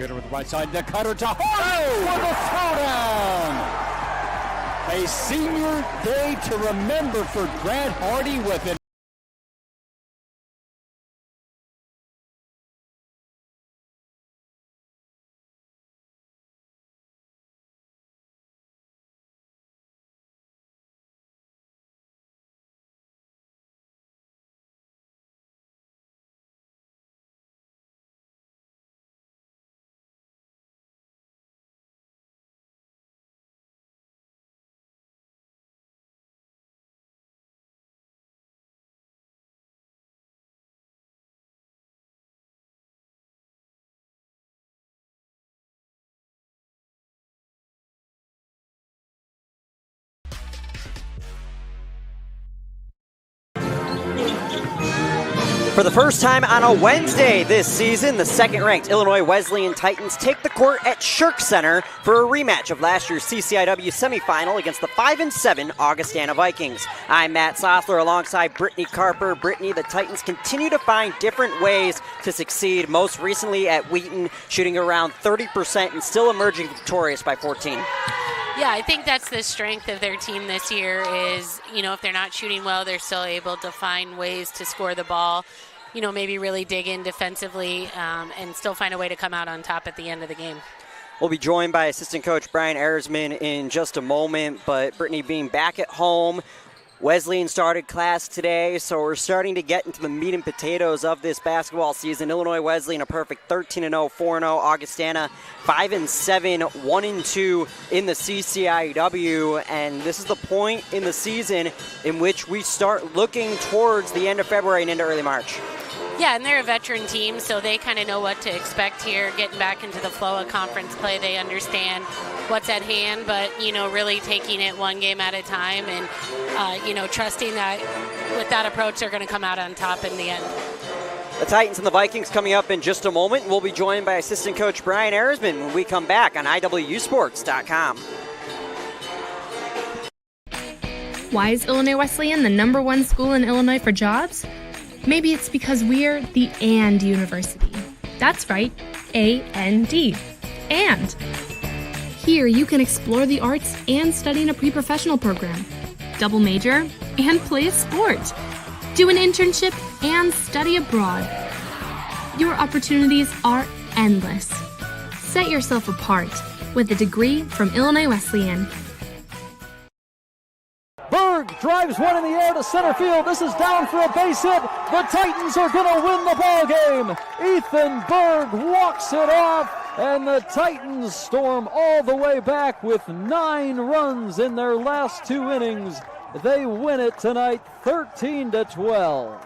Trader with the right side. The cutter to Hart for the throwdown. A senior day to remember for Grant Hardy with it. For the first time on a Wednesday this season, the second-ranked Illinois Wesleyan Titans take the court at Shirk Center for a rematch of last year's CCIW semifinal against the 5-7 Augustana Vikings. I'm Matt Sossler alongside Brittany Carper. Brittany, the Titans continue to find different ways to succeed, most recently at Wheaton, shooting around 30% and still emerging victorious by 14. Yeah, I think that's the strength of their team this year is, if they're not shooting well, they're still able to find ways to score the ball, maybe really dig in defensively and still find a way to come out on top at the end of the game. We'll be joined by assistant coach Brian Erzman in just a moment, but Brittany being back at home, Wesleyan started class today, so we're starting to get into the meat and potatoes of this basketball season. Illinois Wesleyan a perfect 13-0, 4-0. Augustana 5-7, 1-2 in the CCIW, and this is the point in the season in which we start looking towards the end of February and into early March. Yeah, and they're a veteran team, so they kind of know what to expect here, getting back into the flow of conference play. They understand what's at hand, but, really taking it one game at a time and, trusting that with that approach, they're going to come out on top in the end. The Titans and the Vikings coming up in just a moment. We'll be joined by assistant coach Brian Erzman when we come back on IWSports.com. Why is Illinois Wesleyan the #1 school in Illinois for jobs? Maybe it's because we're the AND University. That's right, A-N-D. And here you can explore the arts and study in a pre-professional program, double major, and play a sport, do an internship, and study abroad. Your opportunities are endless. Set yourself apart with a degree from Illinois Wesleyan. Berg drives one in the air to center field. This is down for a base hit. The Titans are going to win the ball game. Ethan Berg walks it off, and the Titans storm all the way back with 9 runs in their last 2 innings. They win it tonight, 13-12.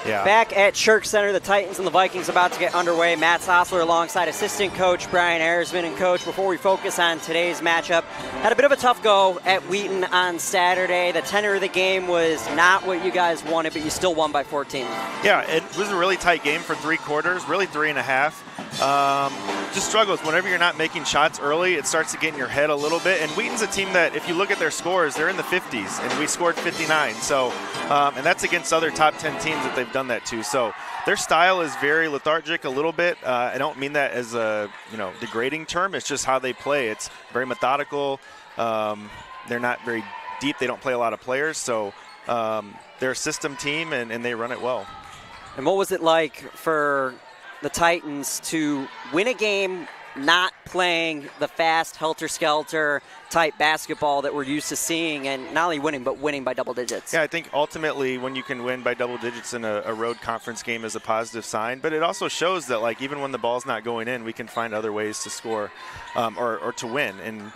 Yeah. Back at Shirk Center, the Titans and the Vikings about to get underway. Matt Sossler alongside assistant coach Brian Erzman. And coach, before we focus on today's matchup, had a bit of a tough go at Wheaton on Saturday. The tenor of the game was not what you guys wanted, but you still won by 14. Yeah, it was a really tight game for 3 quarters, really 3.5. Just struggles. Whenever you're not making shots early, it starts to get in your head a little bit. And Wheaton's a team that, if you look at their scores, they're in the 50s, and we scored 59. So, and that's against other top 10 teams that they've done that to. So their style is very lethargic a little bit. I don't mean that as a degrading term. It's just how they play. It's very methodical. They're not very deep. They don't play a lot of players. So they're a system team, and they run it well. And what was it like for the Titans to win a game not playing the fast helter-skelter type basketball that we're used to seeing, and not only winning, but winning by double digits? Yeah, I think ultimately when you can win by double digits in a road conference game is a positive sign, but it also shows that even when the ball's not going in, we can find other ways to score or to win. And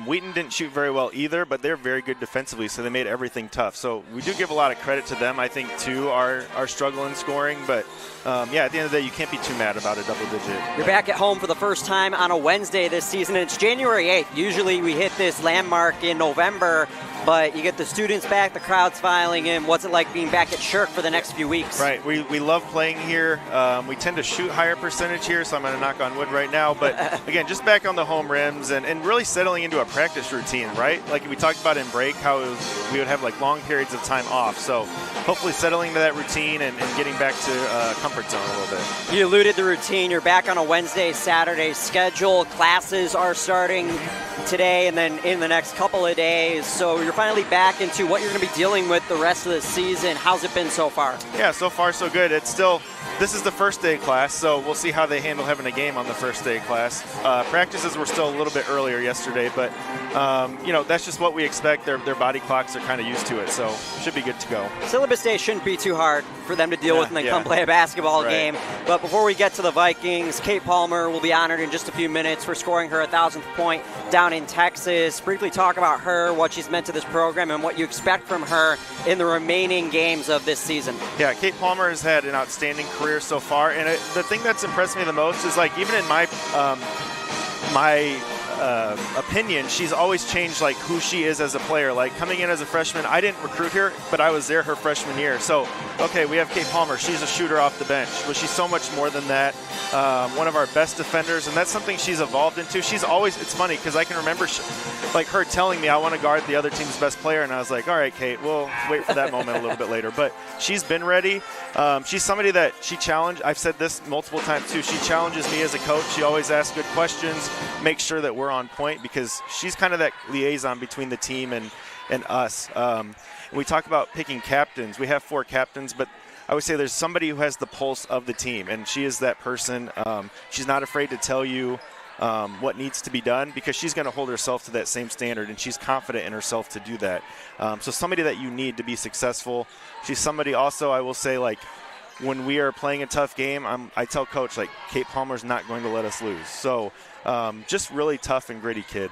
Wheaton didn't shoot very well either, but they're very good defensively, so they made everything tough. So we do give a lot of credit to them, I think, too, our struggle in scoring. But, at the end of the day, you can't be too mad about a double digit. You're back at home for the first time on a Wednesday this season, and it's January 8th. Usually we hit this landmark in November. but you get the students back, the crowd's filing in. What's it like being back at Shirk for the next few weeks? Right. We love playing here. We tend to shoot higher percentage here, so I'm going to knock on wood right now. But, again, just back on the home rims and really settling into a practice routine, right? Like we talked about in break, how we would have, like, long periods of time off. So hopefully settling into that routine and getting back to comfort zone a little bit. You alluded to routine. You're back on a Wednesday, Saturday schedule. Classes are starting today and then in the next couple of days. So you're finally back into what you're going to be dealing with the rest of the season. How's it been so far? Yeah, so far so good. This is the first day of class, so we'll see how they handle having a game on the first day of class. Practices were still a little bit earlier yesterday, but that's just what we expect. Their body clocks are kind of used to it, so should be good to go. Syllabus day shouldn't be too hard for them to deal with and then come play a basketball game. But before we get to the Vikings, Kate Palmer will be honored in just a few minutes for scoring her 1,000th point down in Texas. Briefly talk about her, what she's meant to this program, and what you expect from her in the remaining games of this season. Yeah, Kate Palmer has had an outstanding career so far, and the thing that's impressed me the most is, like, even in my opinion, she's always changed, like, who she is as a player. Like, coming in as a freshman, I didn't recruit her, but I was there her freshman year. So, okay, we have Kate Palmer. She's a shooter off the bench, but she's so much more than that. One of our best defenders, and that's something she's evolved into. She's always, it's funny, because I can remember her telling me, I want to guard the other team's best player, and I was like, all right, Kate, we'll wait for that moment a little bit later. But she's been ready. She's somebody that she challenged. I've said this multiple times, too. She challenges me as a coach. She always asks good questions, makes sure that we're on point, because she's kind of that liaison between the team and us. And we talk about picking captains. We have 4 captains, but I would say there's somebody who has the pulse of the team, and she is that person. She's not afraid to tell you what needs to be done, because she's going to hold herself to that same standard, and she's confident in herself to do that. So somebody that you need to be successful. She's somebody also, I will say, like, when we are playing a tough game, I tell Coach, like, Kate Palmer's not going to let us lose. So just really tough and gritty kid.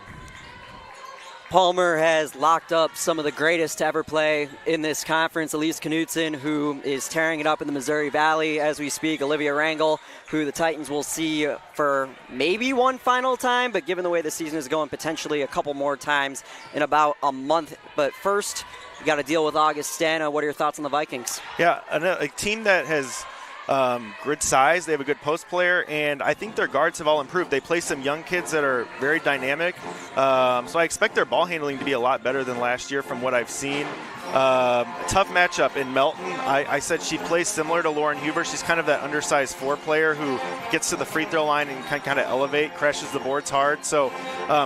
Palmer has locked up some of the greatest to ever play in this conference. Elise Knudsen, who is tearing it up in the Missouri Valley as we speak. Olivia Rangel, who the Titans will see for maybe one final time, but given the way the season is going, potentially a couple more times in about a month. But first, you got to deal with Augustana. What are your thoughts on the Vikings? Yeah, a team that has good size. They have a good post player, and I think their guards have all improved. They play some young kids that are very dynamic, so I expect their ball handling to be a lot better than last year from what I've seen. Tough matchup in Melton. I said she plays similar to Lauren Huber. She's kind of that undersized 4 player who gets to the free throw line and can kind of elevate, crashes the boards hard. So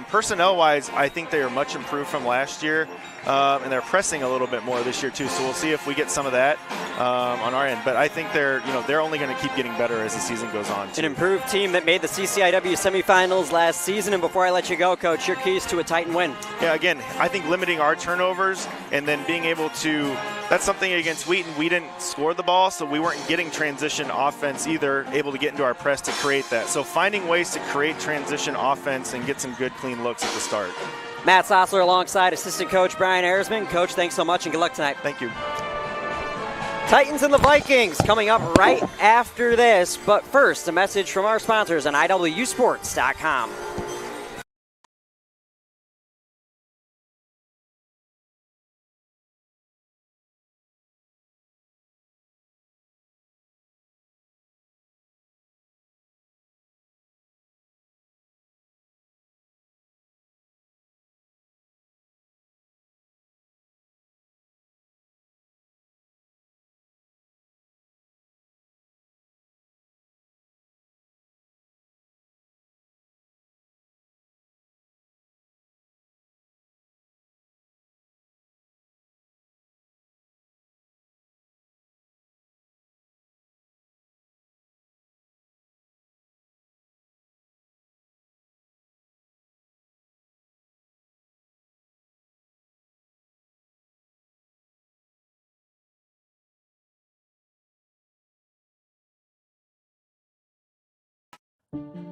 personnel-wise, I think they are much improved from last year, and they're pressing a little bit more this year too. So we'll see if we get some of that on our end. But I think they're only going to keep getting better as the season goes on too. An improved team that made the CCIW semifinals last season. And before I let you go, Coach, your keys to a Titan win? Yeah, again, I think limiting our turnovers and then being able to, that's something against Wheaton. We didn't score the ball, so we weren't getting transition offense either, able to get into our press to create that. So finding ways to create transition offense and get some good, clean looks at the start. Matt Sossler alongside assistant coach Brian Erisman. Coach, thanks so much and good luck tonight. Thank you. Titans and the Vikings coming up right after this. But first, a message from our sponsors on IWSports.com.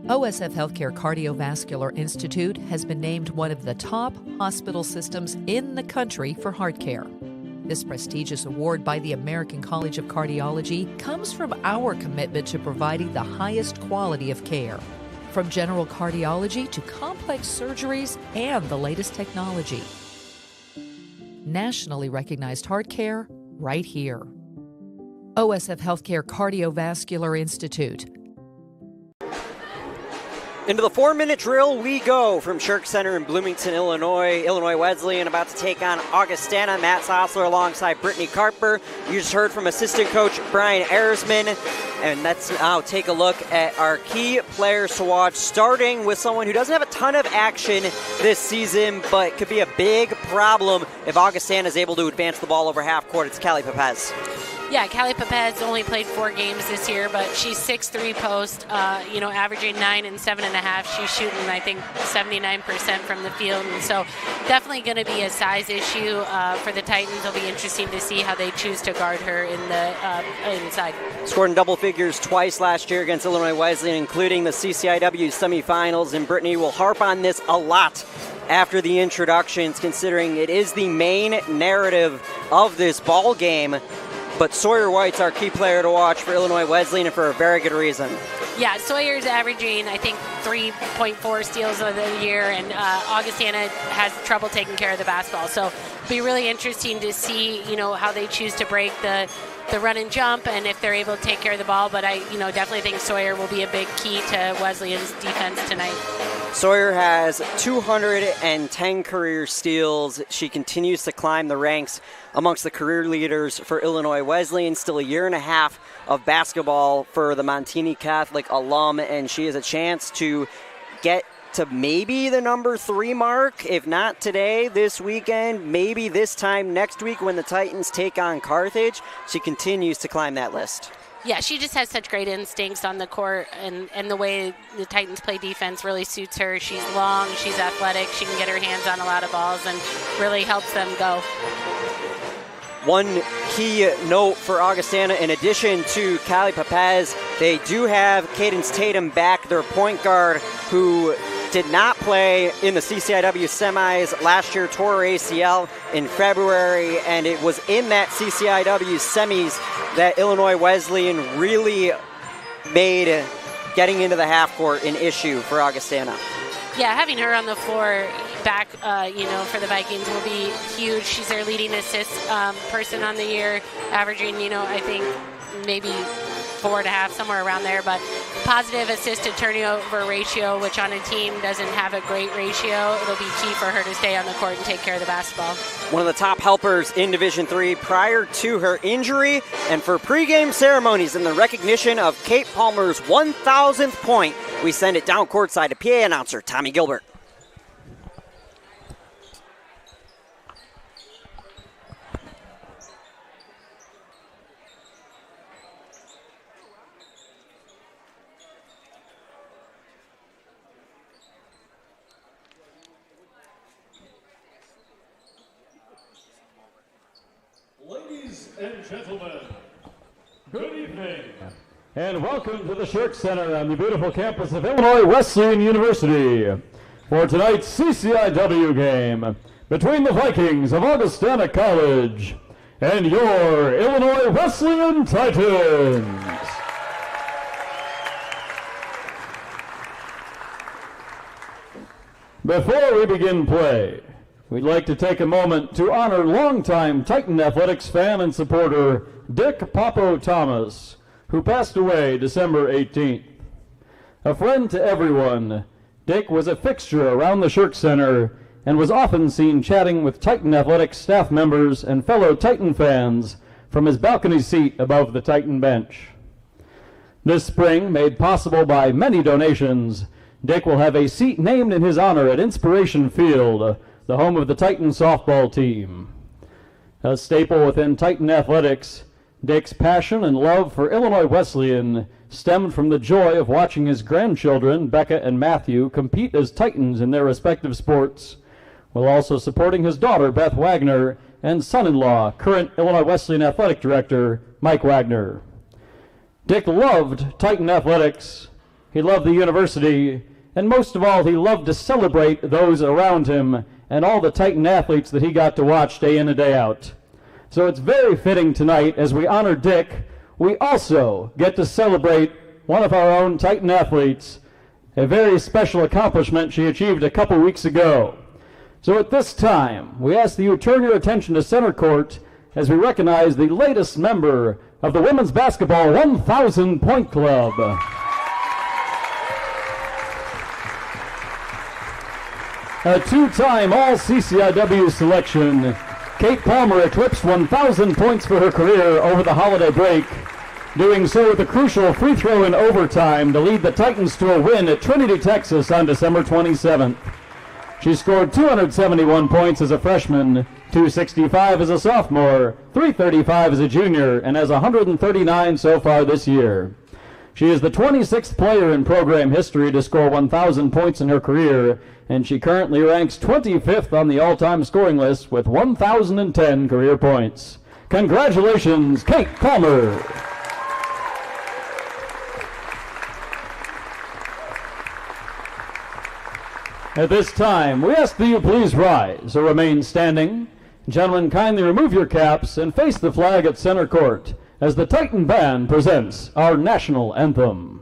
OSF Healthcare Cardiovascular Institute has been named one of the top hospital systems in the country for heart care. This prestigious award by the American College of Cardiology comes from our commitment to providing the highest quality of care. From general cardiology to complex surgeries and the latest technology. nationally recognized heart care right here. OSF Healthcare Cardiovascular Institute. Into the 4-minute drill we go from Shirk Center in Bloomington, Illinois. Illinois Wesleyan about to take on Augustana. Matt Sossler alongside Brittany Carper. You just heard from assistant coach Brian Ersman. And let's now take a look at our key players to watch, starting with someone who doesn't have a ton of action this season, but could be a big problem if Augustana is able to advance the ball over half court. It's Callie Pepez. Yeah, Callie Pepez only played 4 games this year, but she's 6'3" post, averaging 9 and 7.5. She's shooting, I think, 79% from the field, and so definitely going to be a size issue for the Titans. It'll be interesting to see how they choose to guard her in the inside. Scored in double figures twice last year against Illinois Wesleyan, including the CCIW semifinals, and Brittany will harp on this a lot after the introductions, considering it is the main narrative of this ball game. But Sawyer White's our key player to watch for Illinois Wesleyan, and for a very good reason. Yeah, Sawyer's averaging, I think, 3.4 steals of the year, and Augustana has trouble taking care of the basketball. So it'll be really interesting to see, how they choose to break the run and jump, and if they're able to take care of the ball. But I, definitely think Sawyer will be a big key to Wesleyan's defense tonight. Sawyer has 210 career steals. She continues to climb the ranks amongst the career leaders for Illinois Wesleyan. Still a year and a half of basketball for the Montini Catholic alum, and she has a chance to get to maybe the number 3 mark, if not today, this weekend, maybe this time next week when the Titans take on Carthage. She continues to climb that list. Yeah, she just has such great instincts on the court, and the way the Titans play defense really suits her. She's long, she's athletic, she can get her hands on a lot of balls and really helps them go. One key note for Augustana, in addition to Callie Pepez, they do have Cadence Tatum back, their point guard, who did not play in the CCIW semis last year, tore her ACL in February, and it was in that CCIW semis that Illinois Wesleyan really made getting into the half court an issue for Augustana. Yeah, having her on the floor back, for the Vikings will be huge. She's their leading assist person on the year, averaging, I think maybe 4.5, somewhere around there. But positive assist to turnover ratio, which on a team doesn't have a great ratio, it'll be key for her to stay on the court and take care of the basketball. One of the top helpers in Division III prior to her injury, and for pregame ceremonies in the recognition of Kate Palmer's 1,000th point, we send it down courtside to PA announcer Tommy Gilbert. Ladies and gentlemen, good evening, and welcome to the Shirk Center on the beautiful campus of Illinois Wesleyan University for tonight's CCIW game between the Vikings of Augustana College and your Illinois Wesleyan Titans. Before we begin play, we'd like to take a moment to honor longtime Titan Athletics fan and supporter Dick Popo Thomas, who passed away December 18th. A friend to everyone, Dick was a fixture around the Shirk Center and was often seen chatting with Titan Athletics staff members and fellow Titan fans from his balcony seat above the Titan bench. This spring, made possible by many donations, Dick will have a seat named in his honor at Inspiration Field, the home of the Titan softball team. A staple within Titan athletics, Dick's passion and love for Illinois Wesleyan stemmed from the joy of watching his grandchildren, Becca and Matthew, compete as Titans in their respective sports, while also supporting his daughter, Beth Wagner, and son-in-law, current Illinois Wesleyan athletic director, Mike Wagner. Dick loved Titan athletics, he loved the university, and most of all, he loved to celebrate those around him and all the Titan athletes that he got to watch day in and day out. So it's very fitting tonight, as we honor Dick, we also get to celebrate one of our own Titan athletes, a very special accomplishment she achieved a couple weeks ago. So at this time, we ask that you turn your attention to center court as we recognize the latest member of the Women's Basketball 1,000 Point Club. A two-time All-CCIW selection, Kate Palmer eclipsed 1,000 points for her career over the holiday break, doing so with a crucial free throw in overtime to lead the Titans to a win at Trinity, Texas on December 27th. She scored 271 points as a freshman, 265 as a sophomore, 335 as a junior, and has 139 so far this year. She is the 26th player in program history to score 1,000 points in her career, and she currently ranks 25th on the all-time scoring list with 1,010 career points. Congratulations, Kate Palmer. At this time, we ask that you please rise or remain standing. Gentlemen, kindly remove your caps and face the flag at center court as the Titan Band presents our national anthem.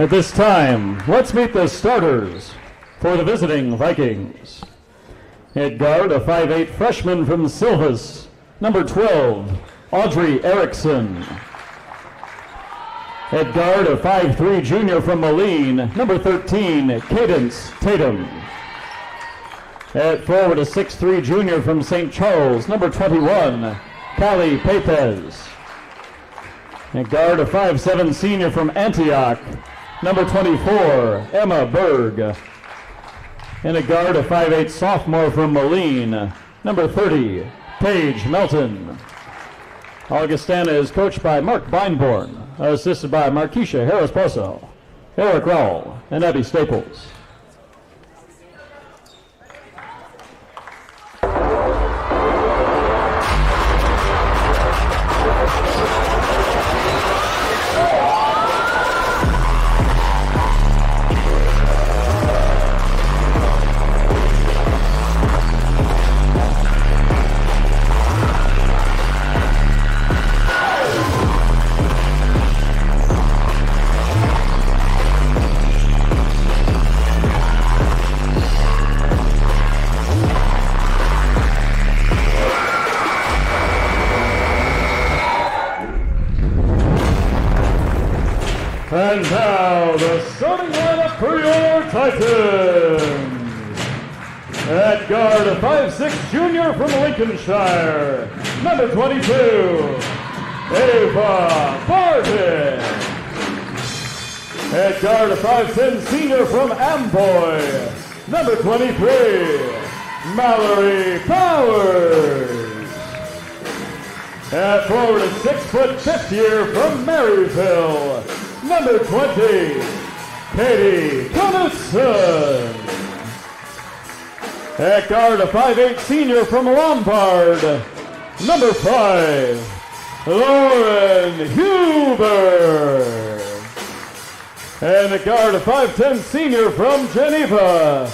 At this time, let's meet the starters for the visiting Vikings. At guard, a 5'8" freshman from Silvis, number 12, Audrey Erickson. At guard, a 5'3" junior from Moline, number 13, Cadence Tatum. At forward, a 6'3" junior from St. Charles, number 21, Callie Pepez. At guard, a 5'7" senior from Antioch, number 24, Emma Berg. And a guard, a 5'8" sophomore from Moline, number 30, Paige Melton. Augustana is coached by Mark Beinborn, assisted by Marquisha Harris-Poso, Eric Rowell, and Abby Staples. And now the starting lineup for your Titans. At guard, a 5'6" junior from Lincolnshire, number 22, Ava Barton. At guard, a 5'10" senior from Amboy, number 23, Mallory Powers. At forward, a 6'5" year from Maryville, number 20, Katie Knudsen. At guard, a 5'8" senior from Lombard, number 5, Lauren Huber. And at guard, a 5'10" senior from Geneva,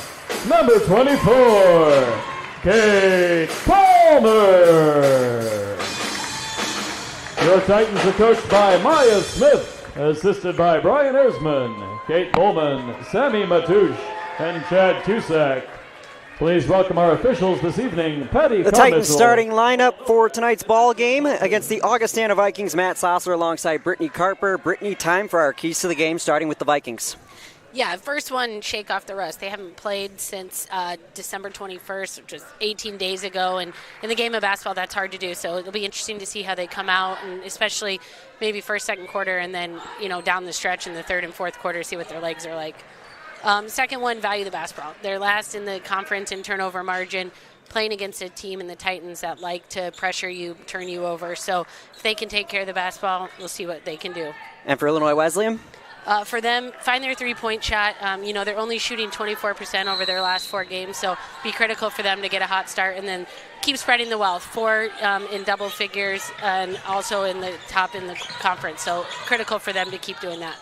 number 24, Kate Palmer. Your Titans are coached by Maya Smith, assisted by Brian Erzman, Kate Bowman, Sammy Matouche, and Chad Cusack. Please welcome our officials this evening, Patty The Titans starting lineup for tonight's ball game against the Augustana Vikings. Matt Sossler alongside Brittany Carper. Brittany, time for our keys to the game, starting with the Vikings. Yeah, first one, shake off the rust. They haven't played since December 21st, which was 18 days ago. And in the game of basketball, that's hard to do. So it'll be interesting to see how they come out, and especially maybe first, second quarter, and then, down the stretch in the third and fourth quarter, see what their legs are like. Second one, value the basketball. They're last in the conference in turnover margin, playing against a team in the Titans that like to pressure you, turn you over. So if they can take care of the basketball, we'll see what they can do. And for Illinois Wesleyan? For them, find their three-point shot. They're only shooting 24% over their last 4 games, so be critical for them to get a hot start and then keep spreading the wealth. 4 in double figures and also in the top in the conference, so critical for them to keep doing that.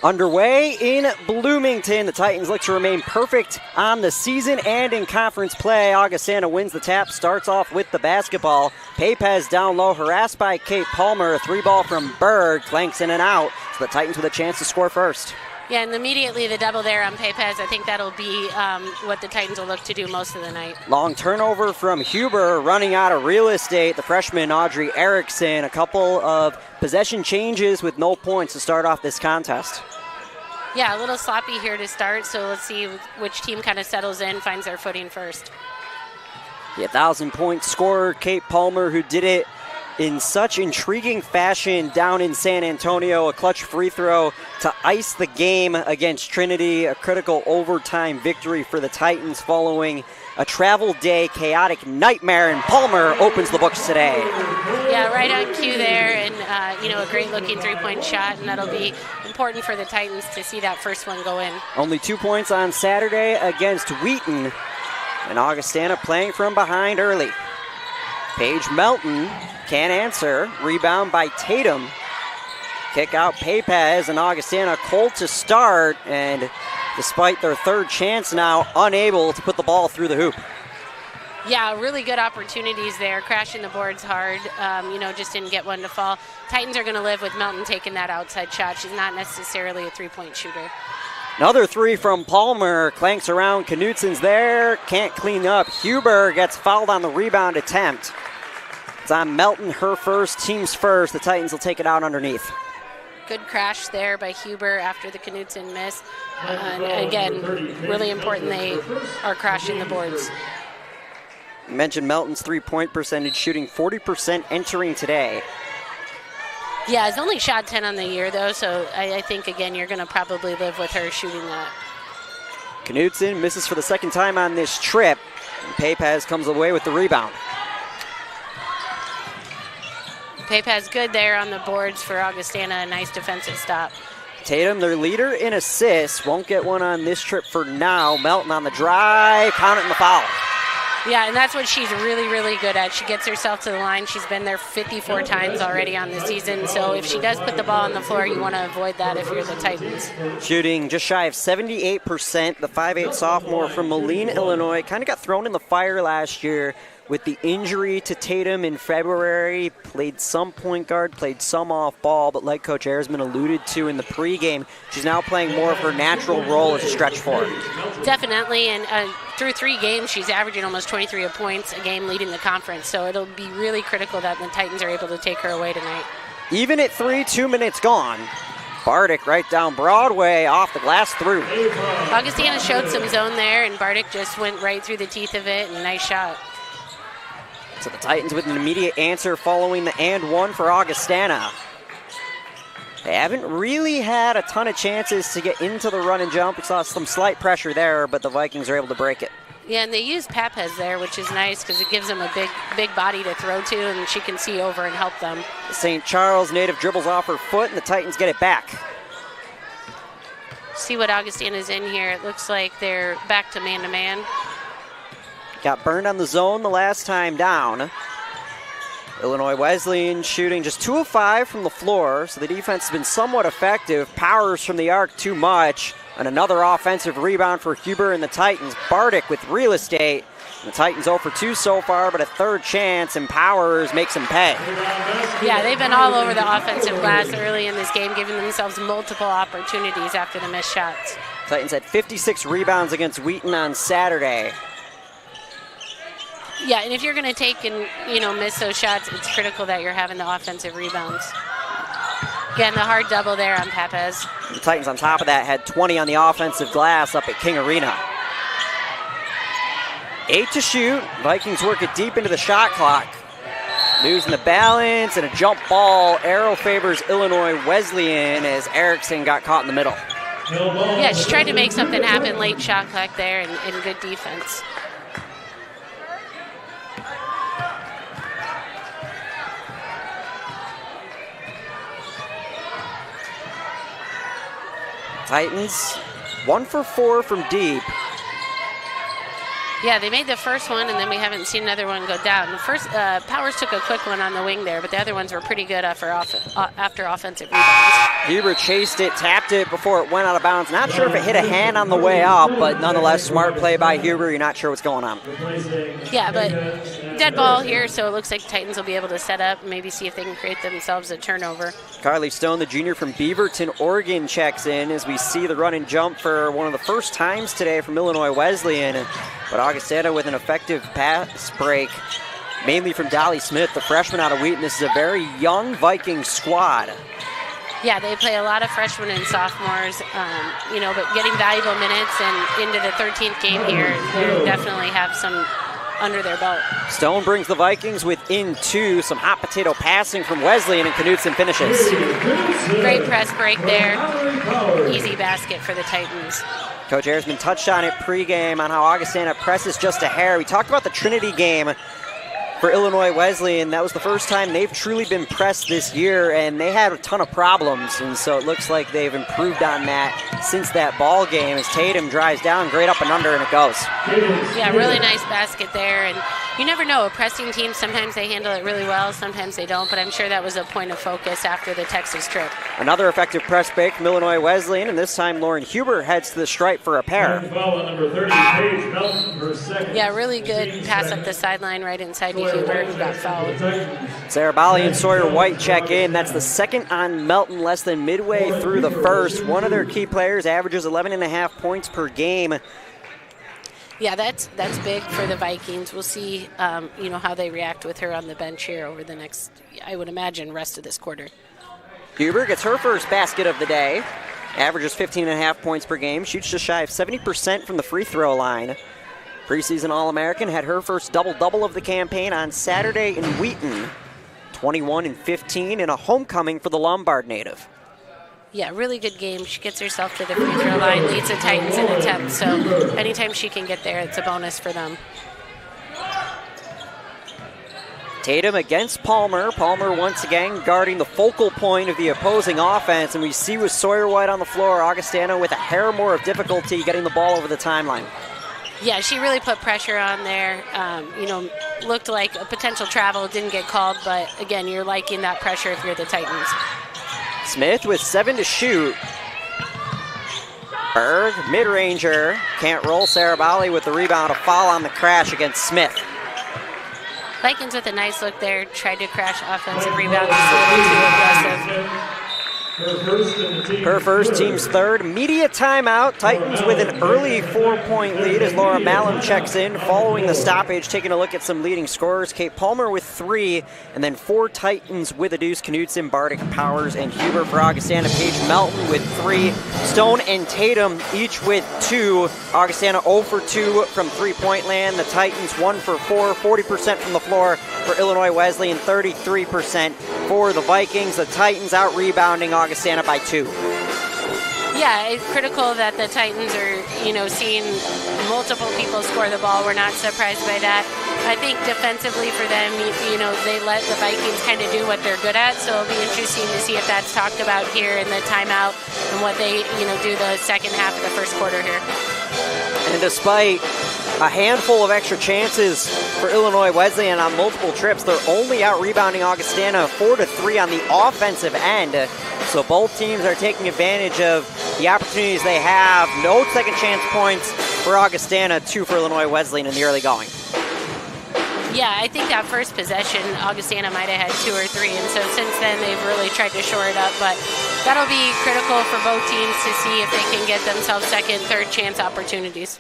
Underway in Bloomington, the Titans look to remain perfect on the season and in conference play. Augustana wins the tap, starts off with the basketball. Pepez down low, harassed by Kate Palmer. A 3-ball from Berg, flanks in and out. So the Titans with a chance to score first. Yeah, and immediately the double there on Pepez. I think that'll be what the Titans will look to do most of the night. Long turnover from Huber, running out of real estate. The freshman Audrey Erickson, a couple of possession changes with no points to start off this contest. Yeah, a little sloppy here to start, so let's see which team kind of settles in, finds their footing first. The 1,000-point scorer, Kate Palmer, who did it in such intriguing fashion down in San Antonio. A clutch free throw to ice the game against Trinity. A critical overtime victory for the Titans following a travel day chaotic nightmare, and Palmer opens the books today. Yeah, right on cue there, and a great-looking three-point shot, and that'll be important for the Titans to see that first one go in. Only 2 points on Saturday against Wheaton, and Augustana playing from behind early. Paige Melton can't answer. Rebound by Tatum. Kick out Pepez, and Augustana cold to start, and despite their third chance now, unable to put the ball through the hoop. Yeah, really good opportunities there. Crashing the boards hard, just didn't get one to fall. Titans are going to live with Melton taking that outside shot. She's not necessarily a three-point shooter. Another 3 from Palmer. Clanks around. Knutsen's there. Can't clean up. Huber gets fouled on the rebound attempt. It's on Melton, her first, team's first. The Titans will take it out underneath. Good crash there by Huber after the Knutsen miss. And again, really important they are crashing the boards. You mentioned Melton's three-point percentage, shooting 40% entering today. Yeah, he's only shot 10 on the year, though, so I think, again, you're going to probably live with her shooting that. Knutsen misses for the second time on this trip, and Pepez comes away with the rebound. Pepez good there on the boards for Augustana, a nice defensive stop. Tatum, their leader in assists, won't get one on this trip for now. Melton on the drive, counting the foul. Yeah, and that's what she's really, really good at. She gets herself to the line. She's been there 54 times already on the season. So if she does put the ball on the floor, you want to avoid that if you're the Titans. Shooting just shy of 78%. The 5'8 sophomore from Moline, Illinois, kind of got thrown in the fire last year with the injury to Tatum in February. Played some point guard, played some off ball, but like Coach Erzman alluded to in the pregame, she's now playing more of her natural role as a stretch forward. Definitely, and through 3 games, she's averaging almost 23 points a game, leading the conference. So it'll be really critical that the Titans are able to take her away tonight. Even at 3, 2 minutes gone. Bardick right down Broadway, off the glass through. Augustana showed some zone there, and Bardick just went right through the teeth of it, and nice shot. So the Titans with an immediate answer following the and one for Augustana. They haven't really had a ton of chances to get into the run and jump. We saw some slight pressure there, but the Vikings are able to break it. Yeah, and they use Pepez there, which is nice because it gives them a big body to throw to, and she can see over and help them. The St. Charles native dribbles off her foot, and the Titans get it back. See what Augustana's in here. It looks like they're back to man-to-man. Got burned on the zone the last time down. Illinois Wesleyan shooting just 2 of 5 from the floor, so the defense has been somewhat effective. Powers from the arc too much. And another offensive rebound for Huber and the Titans. Bardick with real estate. The Titans 0 for 2 so far, but a third chance, and Powers makes them pay. Yeah, they've been all over the offensive glass early in this game, giving themselves multiple opportunities after the missed shots. Titans had 56 rebounds against Wheaton on Saturday. Yeah, and if you're going to take and, miss those shots, it's critical that you're having the offensive rebounds. Again, the hard double there on Papez. The Titans on top of that had 20 on the offensive glass up at King Arena. 8 to shoot. Vikings work it deep into the shot clock. Losing the balance and a jump ball. Arrow favors Illinois Wesleyan as Erickson got caught in the middle. Yeah, she tried to make something happen late shot clock there and good defense. Titans 1 for 4 from deep. Yeah, they made the first one, and then we haven't seen another one go down. The first, Powers took a quick one on the wing there, but the other ones were pretty good after offensive rebounds. Huber chased it, tapped it before it went out of bounds. Not sure if it hit a hand on the way up, but nonetheless, smart play by Huber. You're not sure what's going on. Yeah, but dead ball here, so it looks like Titans will be able to set up and maybe see if they can create themselves a turnover. Carly Stone, the junior from Beaverton, Oregon, checks in as we see the run and jump for one of the first times today from Illinois Wesleyan. But Augustana with an effective pass break, mainly from Dolly Smith, the freshman out of Wheaton. This is a very young Viking squad. Yeah, they play a lot of freshmen and sophomores, but getting valuable minutes and into the 13th game here, they definitely have some under their belt. Stone brings the Vikings within 2. Some hot potato passing from Wesleyan, and Knudsen finishes. Great press break there. Easy basket for the Titans. Coach Ayersman touched on it pregame on how Augustana presses just a hair. We talked about the Trinity game for Illinois Wesleyan. That was the first time they've truly been pressed this year, and they had a ton of problems, and so it looks like they've improved on that since that ball game as Tatum drives down, great up and under, and it goes. Yeah, really nice basket there, and you never know. A pressing team, sometimes they handle it really well, sometimes they don't, but I'm sure that was a point of focus after the Texas trip. Another effective press break from Illinois Wesleyan, and this time Lauren Huber heads to the stripe for a pair. Yeah, really good pass up the sideline right inside to Huber, who got fouled. Sarabali and Sawyer White check in. That's the second on Melton, less than midway through the first. One of their key players averages 11.5 points per game. Yeah, that's big for the Vikings. We'll see, how they react with her on the bench here over the next, I would imagine, rest of this quarter. Huber gets her first basket of the day. Averages 15.5 points per game. Shoots just shy of 70% from the free throw line. Preseason All-American had her first double-double of the campaign on Saturday in Wheaton. 21 and 15 in a homecoming for the Lombard native. Yeah, really good game. She gets herself to the free throw line, leads the Titans in attempts, so anytime she can get there, it's a bonus for them. Tatum against Palmer. Palmer once again guarding the focal point of the opposing offense, and we see with Sawyer White on the floor, Augustana with a hair more of difficulty getting the ball over the timeline. Yeah, she really put pressure on there. Looked like a potential travel, didn't get called, but again, you're liking that pressure if you're the Titans. Smith with 7 to shoot. Berg, mid-ranger, can't roll. Sarabali with the rebound, a foul on the crash against Smith. Vikings with a nice look there, tried to crash offensive rebound, just a little too aggressive. Her first, team's third. Media timeout. Titans with an early 4-point lead as Laura Malum checks in following the stoppage, taking a look at some leading scorers. Kate Palmer with 3, and then 4 Titans with a deuce. Knudsen, Bardick, Powers, and Huber for Augustana. Paige Melton with 3. Stone and Tatum each with 2. Augustana 0 for 2 from three-point land. The Titans 1 for 4, 40% from the floor for Illinois Wesleyan, 33% for the Vikings. The Titans out-rebounding Augustana by 2. Yeah, it's critical that the Titans are, seeing multiple people score the ball. We're not surprised by that. I think defensively for them, they let the Vikings kind of do what they're good at, so it'll be interesting to see if that's talked about here in the timeout and what they, do the second half of the first quarter here. And despite a handful of extra chances for Illinois Wesleyan on multiple trips, they're only out-rebounding Augustana 4-3 on the offensive end. So both teams are taking advantage of the opportunities they have. No second chance points for Augustana, 2 for Illinois Wesleyan in the early going. Yeah, I think that first possession, Augustana might have had 2 or 3, and so since then they've really tried to shore it up, but that'll be critical for both teams to see if they can get themselves second, third chance opportunities.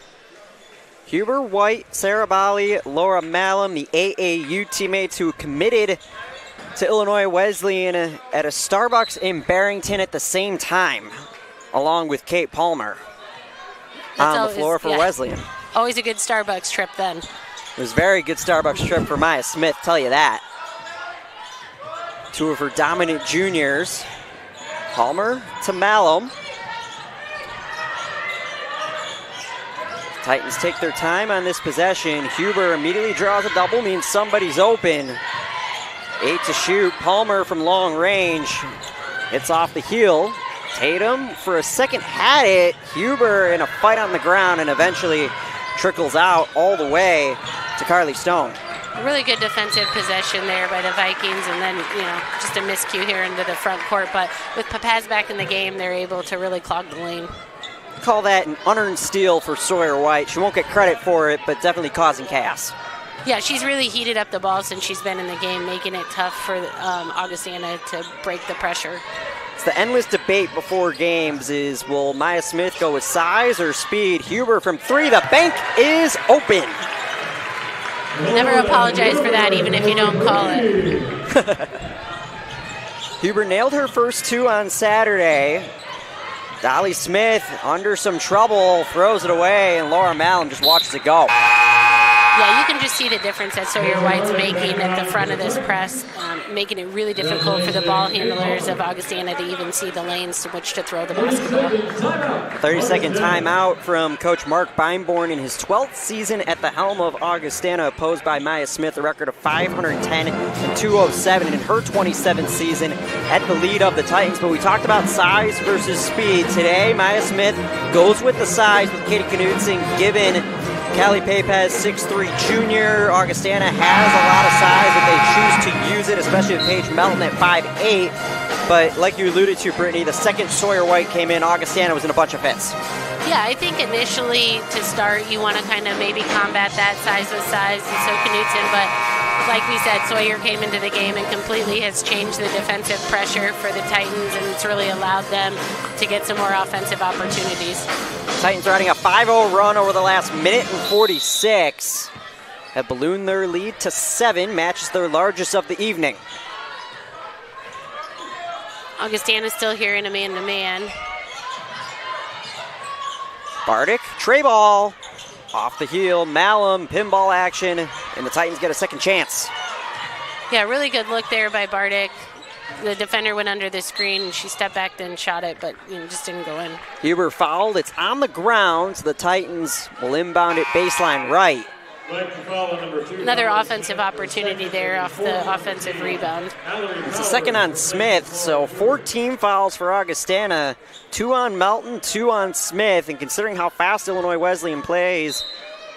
Huber, White, Sarah Bali, Laura Malum, the AAU teammates who committed to Illinois Wesleyan at a Starbucks in Barrington at the same time, along with Kate Palmer on the floor for Wesleyan. Always a good Starbucks trip then. It was a very good Starbucks trip for Maya Smith, tell you that. Two of her dominant juniors, Palmer to Malum. Titans take their time on this possession. Huber immediately draws a double, means somebody's open. 8 to shoot. Palmer from long range hits off the heel. Tatum for a second had it. Huber in a fight on the ground and eventually trickles out all the way to Carly Stone. A really good defensive possession there by the Vikings, and then, just a miscue here into the front court. But with Papaz back in the game, they're able to really clog the lane. Call that an unearned steal for Sawyer White. She won't get credit for it, but definitely causing chaos. Yeah, she's really heated up the ball since she's been in the game, making it tough for Augustana to break the pressure. It's the endless debate before games is, will Maya Smith go with size or speed? Huber from 3, the bank is open. Never apologize for that, even if you don't call it. Huber nailed her first 2 on Saturday. Dolly Smith under some trouble, throws it away, and Laura Malum just watches it go. Yeah, you can just see the difference that Sawyer White's making at the front of this press, making it really difficult for the ball handlers of Augustana to even see the lanes to which to throw the basketball. 30-second timeout from Coach Mark Beinborn in his 12th season at the helm of Augustana, opposed by Maya Smith, a record of 510 and 207 in her 27th season at the lead of the Titans. But we talked about size versus speed. Today, Maya Smith goes with the size with Katie Knudsen, given Callie Papez, 6'3" junior. Augustana has a lot of size if they choose to use it, especially with Paige Melton at 5'8". But like you alluded to, Brittany, the second Sawyer White came in, Augustana was in a bunch of fits. Yeah, I think initially to start, you want to kind of maybe combat that size with size, and so Knudsen, but like we said, Sawyer came into the game and completely has changed the defensive pressure for the Titans, and it's really allowed them to get some more offensive opportunities. Titans riding a 5-0 run over the last minute and 46. Have ballooned their lead to 7, matches their largest of the evening. Augustana's still here in a man-to-man. Bardick, tray ball, off the heel, Malum, pinball action, and the Titans get a second chance. Yeah, really good look there by Bardick. The defender went under the screen, and she stepped back and shot it, but just didn't go in. Huber fouled. It's on the ground, so the Titans will inbound it baseline right. Another offensive opportunity there off the offensive rebound. It's the second on Smith, so 14 fouls for Augustana. 2 on Melton, 2 on Smith, and considering how fast Illinois Wesleyan plays,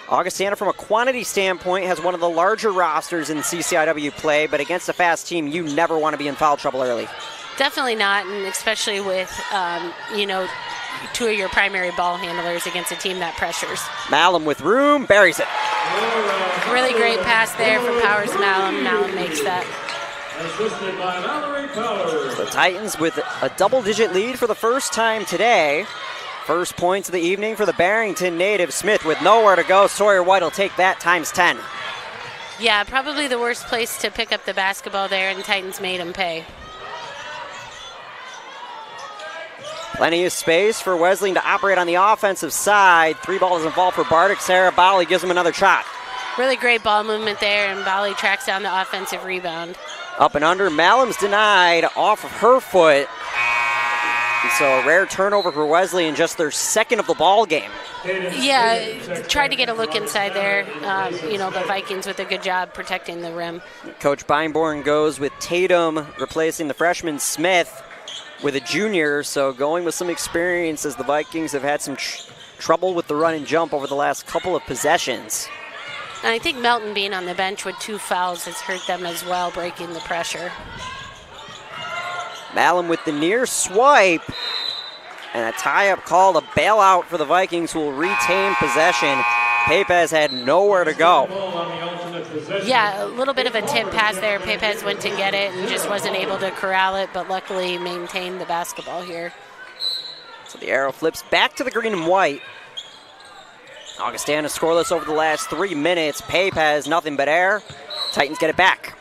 Augustana, from a quantity standpoint, has one of the larger rosters in CCIW play, but against a fast team, you never want to be in foul trouble early. Definitely not, and especially with, 2 of your primary ball handlers against a team that pressures. Malum with room, buries it. Really great pass there from Powers Malum. Malum makes that. The Titans with a double-digit lead for the first time today. First points of the evening for the Barrington native. Smith with nowhere to go. Sawyer White will take that times 10. Yeah, probably the worst place to pick up the basketball there, and the Titans made him pay. Plenty of space for Wesleyan to operate on the offensive side. 3 balls involved for Bardick. Sarah Bali gives him another shot. Really great ball movement there, and Bali tracks down the offensive rebound. Up and under. Malum's denied off of her foot. And so a rare turnover for Wesleyan, just their second of the ball game. Yeah, tried to get a look inside there. The Vikings with a good job protecting the rim. Coach Beinborn goes with Tatum replacing the freshman Smith with a junior, so going with some experience as the Vikings have had some trouble with the run and jump over the last couple of possessions. And I think Melton being on the bench with 2 fouls has hurt them as well, breaking the pressure. Malum with the near swipe, and a tie-up call, a bailout for the Vikings, who will retain possession. Papez had nowhere to go. Yeah, a little bit of a tip pass there. Papez went to get it and just wasn't able to corral it, but luckily maintained the basketball here. So the arrow flips back to the green and white. Augustana scoreless over the last 3 minutes. Pape has nothing but air. Titans get it back.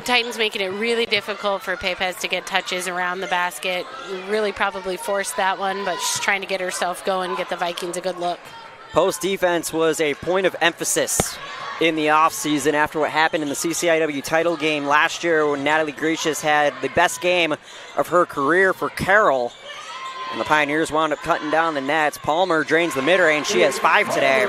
Titans making it really difficult for Pepez to get touches around the basket. Really probably forced that one, but she's trying to get herself going, get the Vikings a good look. Post defense was a point of emphasis in the offseason after what happened in the CCIW title game last year when Natalie Gracious had the best game of her career for Carroll. And the Pioneers wound up cutting down the nets. Palmer drains the mid-range. She has 5 today.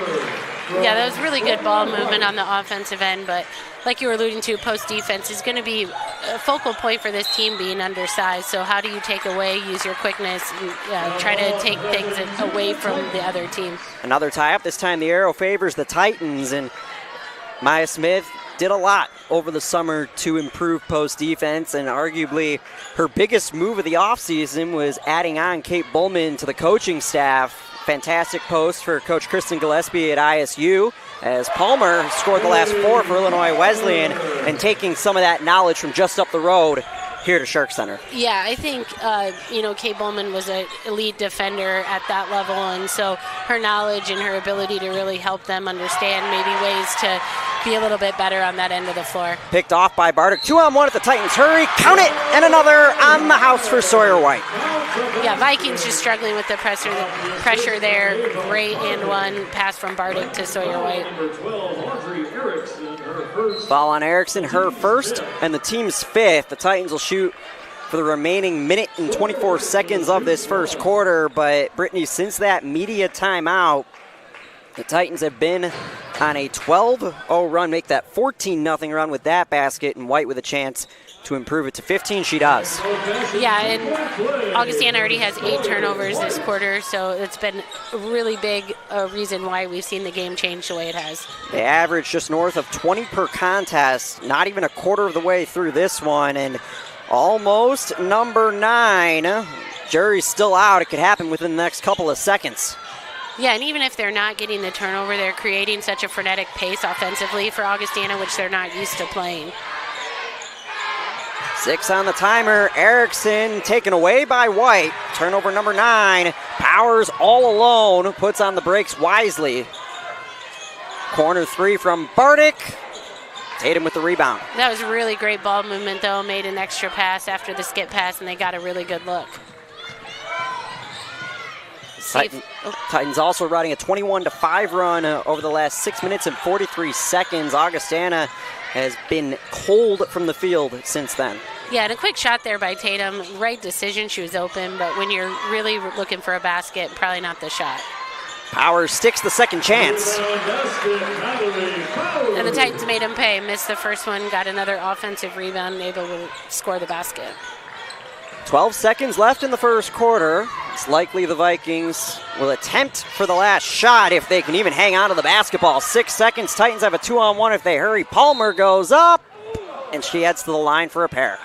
Yeah, that was really good ball movement on the offensive end, but like you were alluding to, post defense is going to be a focal point for this team being undersized. So how do you take away, use your quickness, and try to take things away from the other team? Another tie-up. This time the arrow favors the Titans, and Maya Smith did a lot over the summer to improve post defense, and arguably her biggest move of the offseason was adding on Kate Bullman to the coaching staff. Fantastic post for Coach Kristen Gillespie at ISU, as Palmer scored the last 4 for Illinois Wesleyan and taking some of that knowledge from just up the road here to Shark Center. Yeah, I think, Kate Bowman was an elite defender at that level, and so her knowledge and her ability to really help them understand maybe ways to be a little bit better on that end of the floor. Picked off by Bartek. 2-on-1 at the Titans. Hurry, count it, and another on the house for Sawyer White. Yeah, Vikings just struggling with the pressure there. Great and one pass from Bartek to Sawyer White. Foul on Erickson, her first, and the team's 5th. The Titans will shoot for the remaining minute and 24 seconds of this first quarter, but Brittany, since that media timeout, the Titans have been on a 12-0 run, make that 14-0 run with that basket, and White with a chance to improve it to 15. She does. Yeah, and Augustana already has 8 turnovers this quarter, so it's been a really big reason why we've seen the game change the way it has. They average just north of 20 per contest, not even a quarter of the way through this one, and almost number 9. Jury's still out. It could happen within the next couple of seconds. Yeah, and even if they're not getting the turnover, they're creating such a frenetic pace offensively for Augustana, which they're not used to playing. 6 on the timer. Erickson taken away by White. Turnover number 9. Powers all alone. Puts on the brakes wisely. Corner 3 from Bartek. Tatum with the rebound. That was a really great ball movement, though. Made an extra pass after the skip pass, and they got a really good look. Titans also riding a 21-5 run over the last 6 minutes and 43 seconds. Augustana has been cold from the field since then. Yeah, and a quick shot there by Tatum. Right decision, she was open, but when you're really looking for a basket, probably not the shot. Powers sticks the second chance. And the Titans made him pay. Missed the first one, got another offensive rebound, and able to score the basket. 12 seconds left in the first quarter. It's likely the Vikings will attempt for the last shot if they can even hang on to the basketball. 6 seconds. Titans have a 2-on-1 if they hurry. Palmer goes up, and she heads to the line for a pair.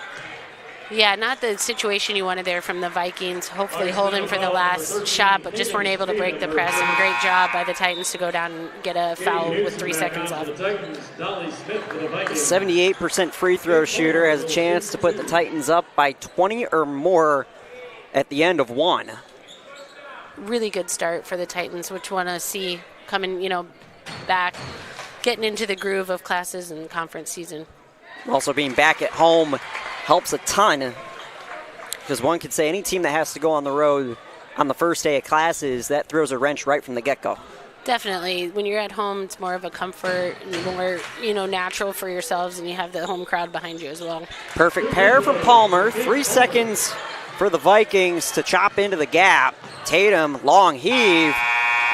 Yeah, not the situation you wanted there from the Vikings. Hopefully holding for the last shot, but just weren't able to break the press. And great job by the Titans to go down and get a foul with 3 seconds left. The 78% free throw shooter has a chance to put the Titans up by 20 or more at the end of 1. Really good start for the Titans, which want to see coming, back, getting into the groove of classes and conference season. Also being back at home helps a ton, because one could say any team that has to go on the road on the first day of classes, that throws a wrench right from the get-go. Definitely. When you're at home, it's more of a comfort and more, natural for yourselves, and you have the home crowd behind you as well. Perfect pair from Palmer. 3 seconds for the Vikings to chop into the gap. Tatum, long heave,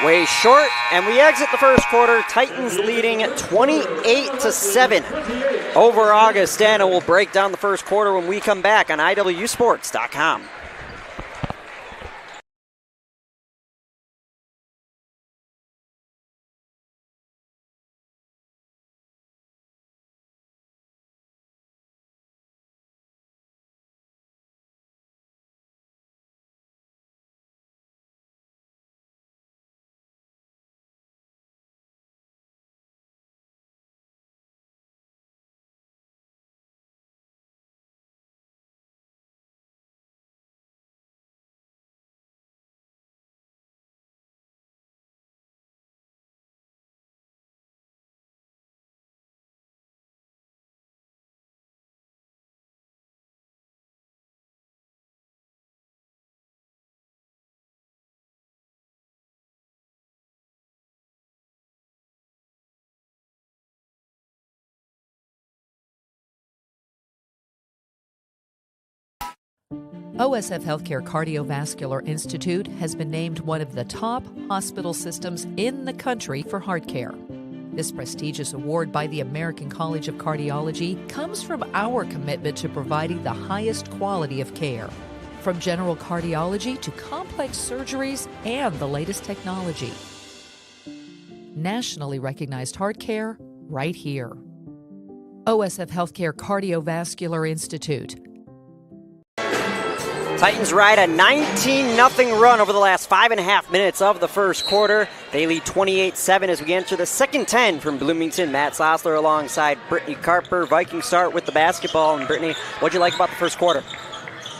way short, and we exit the first quarter. Titans leading 28-7 over Augustana. We'll break down the first quarter when we come back on IWSports.com. OSF Healthcare Cardiovascular Institute has been named one of the top hospital systems in the country for heart care. This prestigious award by the American College of Cardiology comes from our commitment to providing the highest quality of care, from general cardiology to complex surgeries and the latest technology. Nationally recognized heart care right here. OSF Healthcare Cardiovascular Institute. Titans ride a 19-0 run over the last 5.5 minutes of the first quarter. They lead 28-7 as we enter the second 10 from Bloomington. Matt Sossler alongside Brittany Carper. Vikings start with the basketball. And Brittany, what'd you like about the first quarter?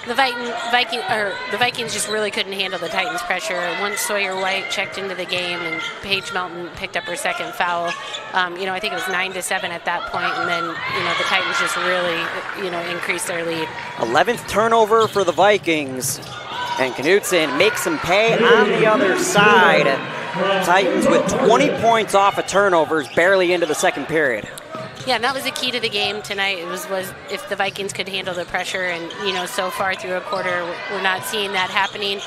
The Vikings just really couldn't handle the Titans' pressure. Once Sawyer White checked into the game and Paige Melton picked up her second foul, I think it was 9-7 at that point, and then the Titans just really increased their lead. 11th turnover for the Vikings, and Knutson makes them pay on the other side. Titans with 20 points off of turnovers, barely into the second period. Yeah, and that was the key to the game tonight. It was if the Vikings could handle the pressure, and so far through a quarter, we're not seeing that happening.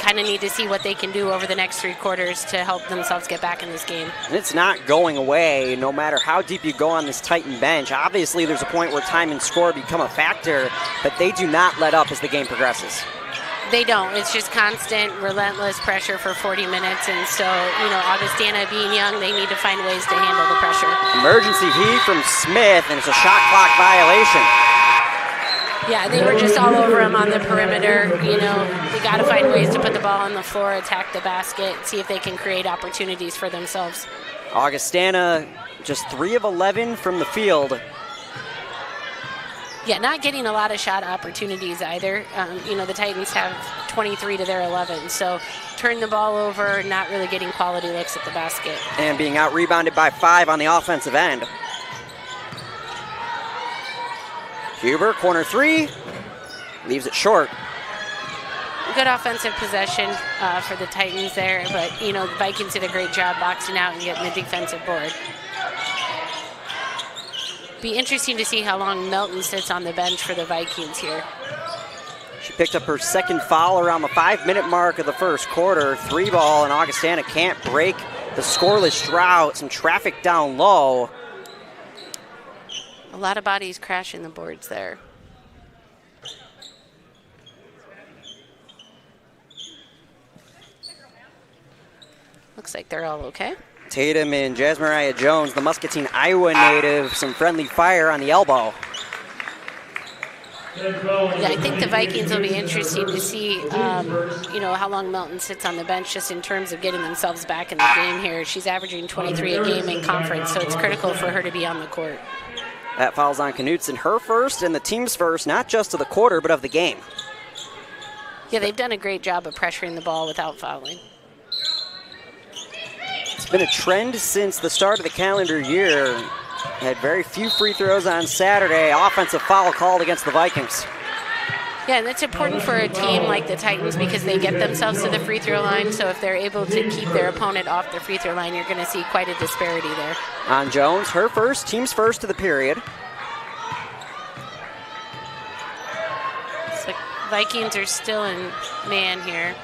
Kind of need to see what they can do over the next 3 quarters to help themselves get back in this game. And it's not going away, no matter how deep you go on this Titan bench. Obviously, there's a point where time and score become a factor, but they do not let up as the game progresses. They don't. It's just constant, relentless pressure for 40 minutes. And so, Augustana being young, they need to find ways to handle the pressure. Emergency heat from Smith, and it's a shot clock violation. Yeah, they were just all over him on the perimeter. They got to find ways to put the ball on the floor, attack the basket, see if they can create opportunities for themselves. Augustana just 3 of 11 from the field. Yeah, not getting a lot of shot opportunities either. The Titans have 23 to their 11, so turn the ball over, not really getting quality looks at the basket. And being out-rebounded by 5 on the offensive end. Huber, corner 3, leaves it short. Good offensive possession for the Titans there, but, the Vikings did a great job boxing out and getting the defensive board. Be interesting to see how long Melton sits on the bench for the Vikings here. She picked up her second foul around the 5-minute mark of the first quarter. 3 ball, and Augustana can't break the scoreless drought. Some traffic down low. A lot of bodies crashing the boards there. Looks like they're all okay. Tatum and Jasmariah Jones, the Muscatine, Iowa native, some friendly fire on the elbow. Yeah, I think the Vikings will be interesting to see, how long Melton sits on the bench just in terms of getting themselves back in the game here. She's averaging 23 a game in conference, so it's critical for her to be on the court. That foul's on Knutson, her first and the team's first, not just of the quarter, but of the game. Yeah, they've done a great job of pressuring the ball without fouling. It's been a trend since the start of the calendar year. Had very few free throws on Saturday. Offensive foul called against the Vikings. Yeah, and that's important for a team like the Titans because they get themselves to the free throw line. So if they're able to keep their opponent off the free throw line, you're going to see quite a disparity there. On Jones, her first, team's first of the period. It's like Vikings are still in man here.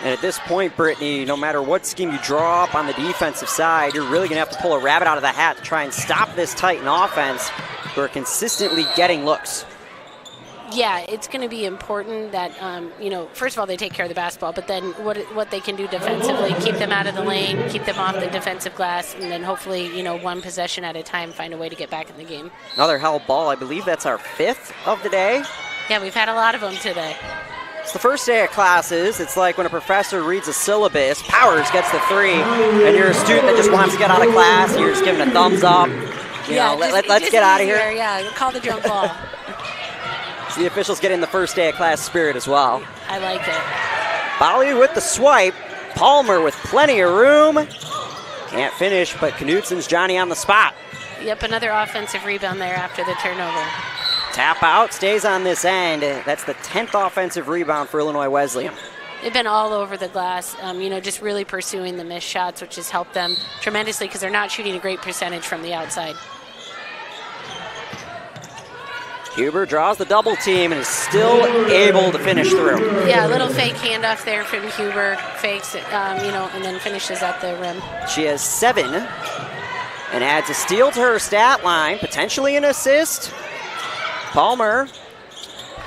And at this point, Brittany, no matter what scheme you draw up on the defensive side, you're really going to have to pull a rabbit out of the hat to try and stop this Titan offense who are consistently getting looks. Yeah, it's going to be important that, first of all, they take care of the basketball, but then what they can do defensively, keep them out of the lane, keep them off the defensive glass, and then hopefully, one possession at a time, find a way to get back in the game. Another held ball. I believe that's our 5th of the day. Yeah, we've had a lot of them today. It's the first day of classes. It's like when a professor reads a syllabus. Powers gets the 3, and you're a student that just wants to get out of class, and you're just giving a thumbs up. Let's get out of here. Yeah, call the jump ball. So the officials get in the first day of class spirit as well. I like it. Bolly with the swipe. Palmer with plenty of room. Can't finish, but Knutson's Johnny on the spot. Yep, another offensive rebound there after the turnover. Tap out, stays on this end. That's the 10th offensive rebound for Illinois Wesleyan. They've been all over the glass, just really pursuing the missed shots, which has helped them tremendously because they're not shooting a great percentage from the outside. Huber draws the double team and is still able to finish through. Yeah, a little fake handoff there from Huber. Fakes it, and then finishes at the rim. She has 7 and adds a steal to her stat line, potentially an assist. Palmer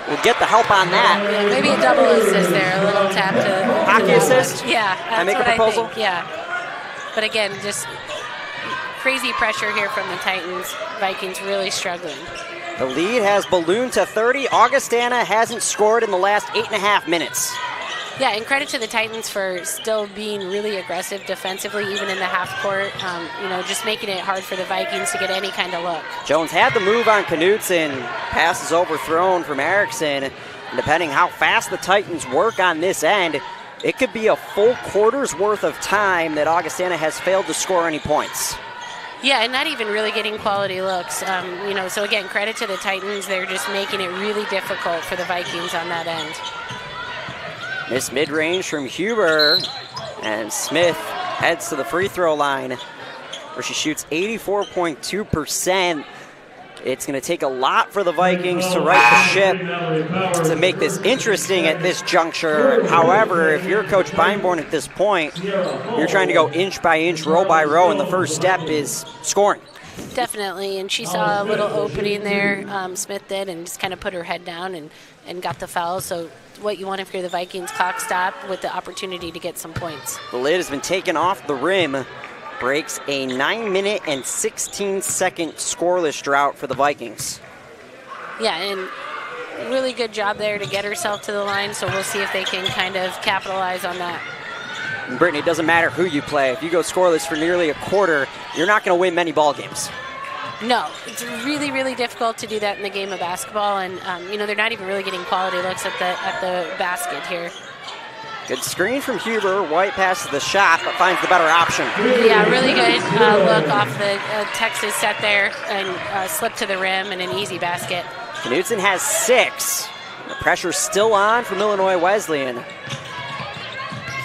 will get the help on that. Yeah, maybe a double assist there, a little tap to hockey assist. Yeah, that's I make a what proposal. I think. Yeah, but again, just crazy pressure here from the Titans. Vikings really struggling. The lead has ballooned to 30. Augustana hasn't scored in the last 8.5 minutes. Yeah, and credit to the Titans for still being really aggressive defensively, even in the half court. Just making it hard for the Vikings to get any kind of look. Jones had the move on Knudsen. Pass is overthrown from Erickson. And depending how fast the Titans work on this end, it could be a full quarter's worth of time that Augustana has failed to score any points. Yeah, and not even really getting quality looks. So again, credit to the Titans. They're just making it really difficult for the Vikings on that end. Miss mid-range from Huber, and Smith heads to the free throw line where she shoots 84.2%. It's going to take a lot for the Vikings to right the ship to make this interesting at this juncture. However, if you're Coach Feinborn at this point, you're trying to go inch by inch, row by row, and the first step is scoring. Definitely, and she saw a little opening there, Smith did, and just kind of put her head down and got the foul. So what you want if you're the Vikings, clock stop with the opportunity to get some points. The lid has been taken off the rim. Breaks a 9-minute and 16-second scoreless drought for the Vikings. Yeah, and really good job there to get herself to the line, so we'll see if they can kind of capitalize on that. And Brittany, it doesn't matter who you play. If you go scoreless for nearly a quarter, you're not going to win many ball games. No, it's really, really difficult to do that in the game of basketball, and they're not even really getting quality looks at the basket here. Good screen from Huber. White passes the shot, but finds the better option. Yeah, really good look off the Texas set there and slip to the rim and an easy basket. Knudsen has 6. The pressure's still on from Illinois Wesleyan.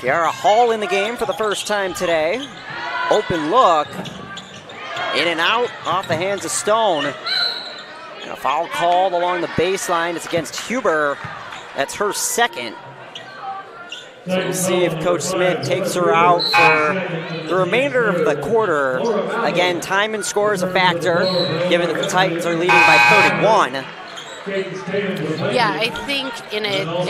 Kiara Hall in the game for the first time today. Open look. In and out off the hands of Stone. And a foul called along the baseline. It's against Huber. That's her second. So we'll see if Coach Smith takes her out for the remainder of the quarter. Again, time and score is a factor, given that the Titans are leading by 31. Yeah, I think in a